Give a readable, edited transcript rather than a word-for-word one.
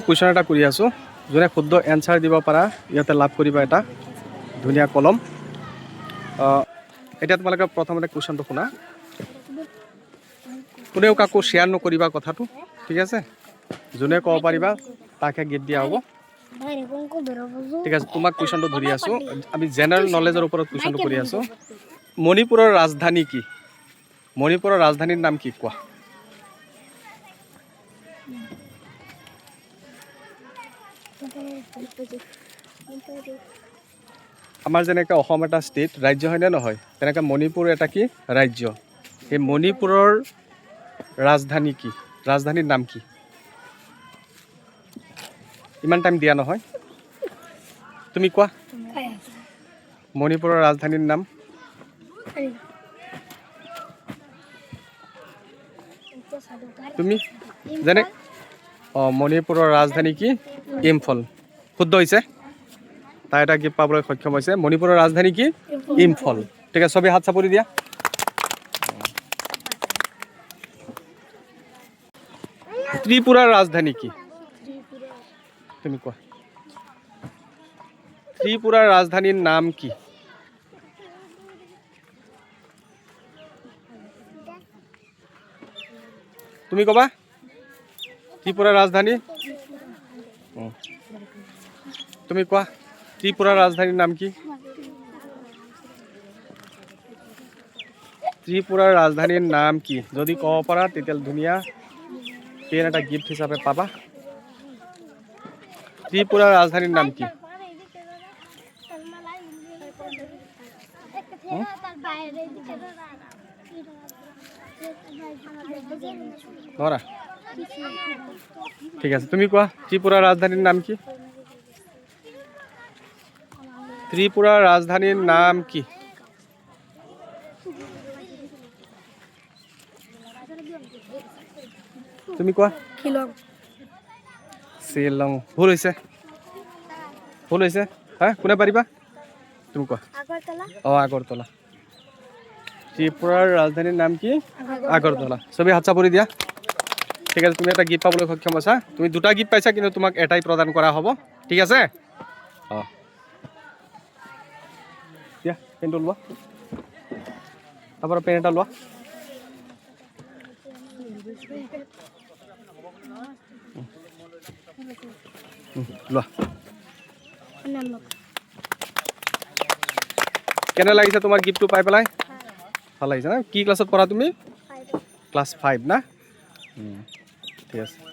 question এটা কৰি আছোঁ যোনে শুদ্ধ এনচাৰ দিব পাৰা ইয়াতে লাভ কৰিবা এটা ধুনীয়া কলম এতিয়া তোমালোকে প্ৰথমতে কুৱেশ্যনটো শুনা কোনেও কাকো শ্বেয়াৰ নকৰিবা কথাটো ঠিক আছে যোনে ক'ব পাৰিবা তাকে গিফ্ট দিয়া হ'ব ঠিক আছে তোমাক কুৱেশ্যনটো ধৰি আছোঁ আমি জেনেৰেল নলেজৰ ওপৰত কুৱেশ্যনটো কৰি আছোঁ মণিপুৰৰ ৰাজধানী কি মণিপুৰৰ ৰাজধানীৰ নাম কি কোৱা আমাৰ যেনেকৈ অসম এটা ষ্টেট ৰাজ্য হয়নে নহয় তেনেকৈ মণিপুৰ এটা কি ৰাজ্য এই মণিপুৰৰ ৰাজধানী কি ৰাজধানীৰ নাম কি ইমান টাইম দিয়া নহয় তুমি কোৱা মণিপুৰৰ ৰাজধানীৰ নাম তুমি যেনে মণিপুৰৰ ৰাজধানী কি ইম্ফল শুদ্ধ হৈছে তাই এটা গিফ্ট পাবলৈ সক্ষম হৈছে মণিপুৰৰ ৰাজধানী কি ইম্ফল ঠিক আছে সবে হাত চাপৰি দিয়া ত্ৰিপুৰাৰ ৰাজধানী কি তুমি কোৱা ত্ৰিপুৰাৰ ৰাজধানীৰ নাম কি তুমি ক'বা ত্ৰিপুৰাৰ ৰাজধানী তুমি কোৱা ত্ৰিপুৰাৰ ৰাজধানীৰ নাম কি ত্ৰিপুৰাৰ ৰাজধানীৰ নাম কি যদি ক'ব পাৰা তেতিয়া ধুনীয়া পেন এটা গিফ্ট হিচাপে পাবা ত্ৰিপুৰাৰ ৰাজধানীৰ নাম কি নৰা ঠিক আছে তুমি কোৱা ত্ৰিপুৰাৰ ৰাজধানীৰ নাম কি ত্ৰিপুৰাৰ ৰাজধানীৰ নাম কি তুমি কোৱা শ্বিলং ভুল হৈছে হা কোনে পাৰিবা তুমি কোৱা আগৰতলা ত্ৰিপুৰাৰ ৰাজধানীৰ নাম কি আগৰতলা চবেই হাত চাপৰি দিয়া ঠিক আছে তুমি এটা গিফ্ট পাবলৈ সক্ষম আছা তুমি দুটা গিফ্ট পাইছা কিন্তু তোমাক এটাই প্ৰদান কৰা হ'ব ঠিক আছে দিয়া পেনটো লোৱা তাৰপৰা পেন এটা লোৱা লোৱা কেনে লাগিছে তোমাৰ গিফ্টটো পাই পেলাই ভাল লাগিছে না কি ক্লাছত পঢ়া তুমি ক্লাছ 5 না ঠিক আছে